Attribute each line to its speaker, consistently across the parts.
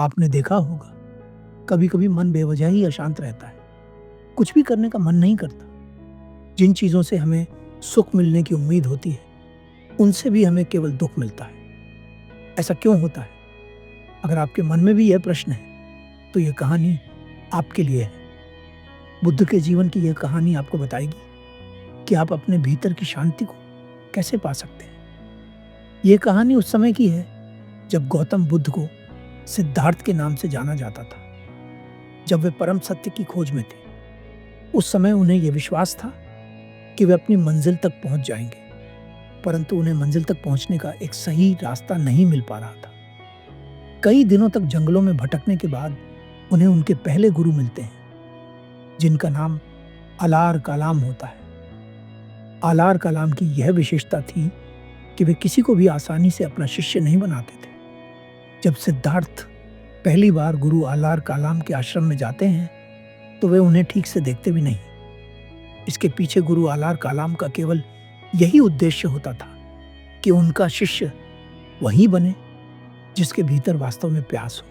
Speaker 1: आपने देखा होगा, कभी कभी मन बेवजह ही अशांत रहता है। कुछ भी करने का मन नहीं करता। जिन चीज़ों से हमें सुख मिलने की उम्मीद होती है, उनसे भी हमें केवल दुख मिलता है। ऐसा क्यों होता है? अगर आपके मन में भी यह प्रश्न है, तो यह कहानी आपके लिए है। बुद्ध के जीवन की यह कहानी आपको बताएगी कि आप अपने भीतर की शांति को कैसे पा सकते हैं। यह कहानी उस समय की है जब गौतम बुद्ध को सिद्धार्थ के नाम से जाना जाता था। जब वे परम सत्य की खोज में थे, उस समय उन्हें यह विश्वास था कि वे अपनी मंजिल तक पहुंच जाएंगे, परंतु उन्हें मंजिल तक पहुंचने का एक सही रास्ता नहीं मिल पा रहा था। कई दिनों तक जंगलों में भटकने के बाद उन्हें उनके पहले गुरु मिलते हैं, जिनका नाम अलार कालाम होता है। अलार कालाम की यह विशेषता थी कि वे किसी को भी आसानी से अपना शिष्य नहीं बनाते थे। जब सिद्धार्थ पहली बार गुरु अलार कालाम के आश्रम में जाते हैं, तो वे उन्हें ठीक से देखते भी नहीं। इसके पीछे गुरु अलार कालाम का केवल यही उद्देश्य होता था कि उनका शिष्य वही बने जिसके भीतर वास्तव में प्यास हो।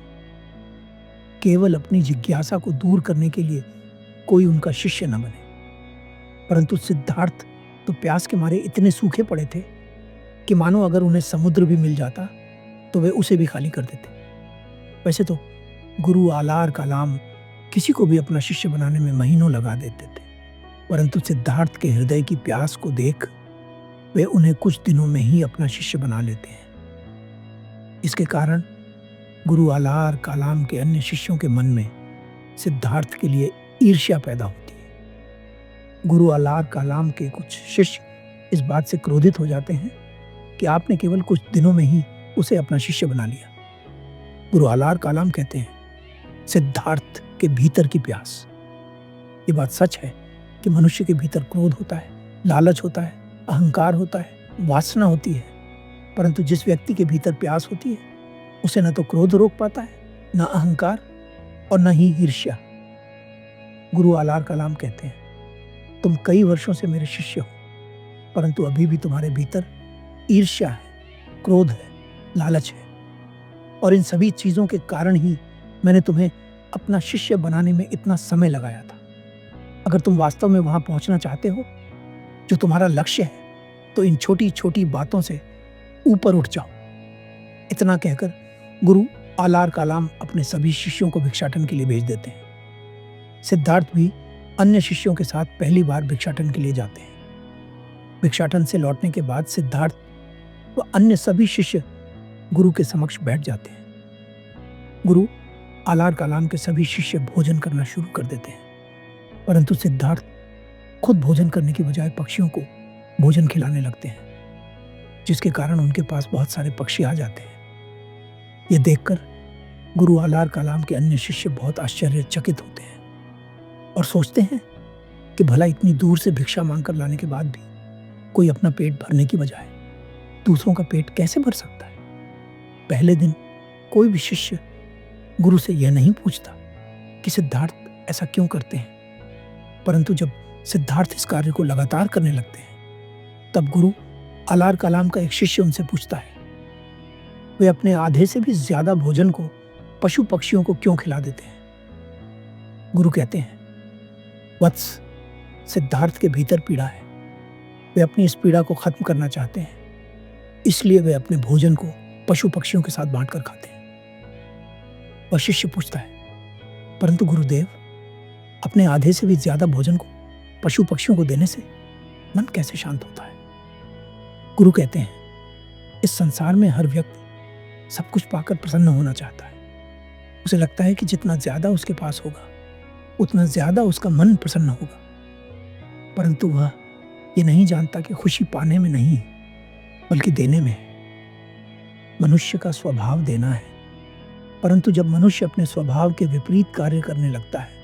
Speaker 1: केवल अपनी जिज्ञासा को दूर करने के लिए कोई उनका शिष्य न बने। परंतु सिद्धार्थ तो प्यास के मारे इतने सूखे पड़े थे कि मानो अगर उन्हें समुद्र भी मिल जाता तो वे उसे भी खाली कर देते। वैसे तो गुरु अलार कालाम किसी को भी अपना शिष्य बनाने में महीनों लगा देते थे, परंतु सिद्धार्थ के हृदय की प्यास को देख वे उन्हें कुछ दिनों में ही अपना शिष्य बना लेते हैं। इसके कारण गुरु अलार कालाम के अन्य शिष्यों के मन में सिद्धार्थ के लिए ईर्ष्या पैदा होती है। गुरु अलार कालाम के कुछ शिष्य इस बात से क्रोधित हो जाते हैं कि आपने केवल कुछ दिनों में ही उसे अपना शिष्य बना लिया। गुरु अलार कालाम कहते हैं, सिद्धार्थ के भीतर की प्यास। ये बात सच है कि मनुष्य के भीतर क्रोध होता है, लालच होता है, अहंकार होता है, वासना होती है, परंतु जिस व्यक्ति के भीतर प्यास होती है उसे न तो क्रोध रोक पाता है, न अहंकार और न ही ईर्ष्या। गुरु अलार कालाम कहते हैं, तुम कई वर्षों से मेरे शिष्य हो, परंतु अभी भी तुम्हारे भीतर ईर्ष्या है, क्रोध है, लालच है, और इन सभी चीजों के कारण ही मैंने तुम्हें अपना शिष्य बनाने में इतना समय लगाया था। अगर तुम वास्तव में वहां पहुंचना चाहते हो जो तुम्हारा लक्ष्य है, तो इन छोटी छोटी बातों से ऊपर उठ जाओ। इतना कहकर गुरु अलार कालाम अपने सभी शिष्यों को भिक्षाटन के लिए भेज देते हैं। सिद्धार्थ भी अन्य शिष्यों के साथ पहली बार भिक्षाटन के लिए जाते हैं। भिक्षाटन से लौटने के बाद सिद्धार्थ व अन्य सभी शिष्य गुरु के समक्ष बैठ जाते हैं। गुरु अलार कालाम के सभी शिष्य भोजन करना शुरू कर देते हैं, परंतु सिद्धार्थ खुद भोजन करने की बजाय पक्षियों को भोजन खिलाने लगते हैं, जिसके कारण उनके पास बहुत सारे पक्षी आ जाते हैं। यह देखकर गुरु अलार कालाम के अन्य शिष्य बहुत आश्चर्यचकित होते हैं और सोचते हैं कि भला इतनी दूर से भिक्षा मांगकर लाने के बाद भी कोई अपना पेट भरने की बजाय दूसरों का पेट कैसे भर सकता है। पहले दिन कोई भी शिष्य गुरु से यह नहीं पूछता कि सिद्धार्थ ऐसा क्यों करते हैं, परंतु जब सिद्धार्थ इस कार्य को लगातार करने लगते हैं, तब गुरु अलार कालाम का एक शिष्य उनसे पूछता है, वे अपने आधे से भी ज्यादा भोजन को पशु पक्षियों को क्यों खिला देते हैं। गुरु कहते हैं, वत्स, सिद्धार्थ के भीतर पीड़ा है। वे अपनी इस पीड़ा को खत्म करना चाहते हैं, इसलिए वे अपने भोजन को पशु पक्षियों के साथ बांटकर खाते हैं। वह शिष्य पूछता है, परंतु गुरुदेव, अपने आधे से भी ज्यादा भोजन को पशु पक्षियों को देने से मन कैसे शांत होता है। गुरु कहते हैं, इस संसार में हर व्यक्ति सब कुछ पाकर प्रसन्न होना चाहता है। उसे लगता है कि जितना ज्यादा उसके पास होगा, उतना ज्यादा उसका मन प्रसन्न होगा, परंतु वह ये नहीं जानता कि खुशी पाने में नहीं है, बल्कि देने में है। मनुष्य का स्वभाव देना है, परंतु जब मनुष्य अपने स्वभाव के विपरीत कार्य करने लगता है,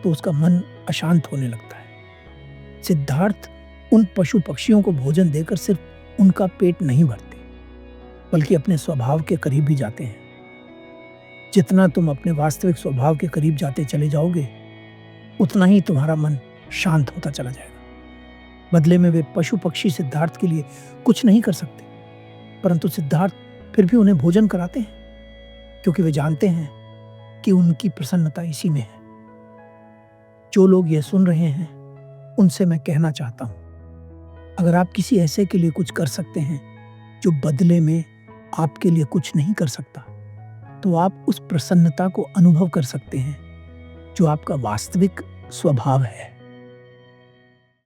Speaker 1: तो उसका मन अशांत होने लगता है। सिद्धार्थ उन पशु पक्षियों को भोजन देकर सिर्फ उनका पेट नहीं भरते, बल्कि अपने स्वभाव के करीब भी जाते हैं। जितना तुम अपने वास्तविक स्वभाव के करीब जाते चले जाओगे, उतना ही तुम्हारा मन शांत होता चला जाएगा। बदले में वे पशु पक्षी सिद्धार्थ के लिए कुछ नहीं कर सकते, परंतु सिद्धार्थ फिर भी उन्हें भोजन कराते हैं, क्योंकि वे जानते हैं कि उनकी प्रसन्नता इसी में है। जो लोग यह सुन रहे हैं, उनसे मैं कहना चाहता हूँ, अगर आप किसी ऐसे के लिए कुछ कर सकते हैं जो बदले में आपके लिए कुछ नहीं कर सकता, तो आप उस प्रसन्नता को अनुभव कर सकते हैं जो आपका वास्तविक स्वभाव है।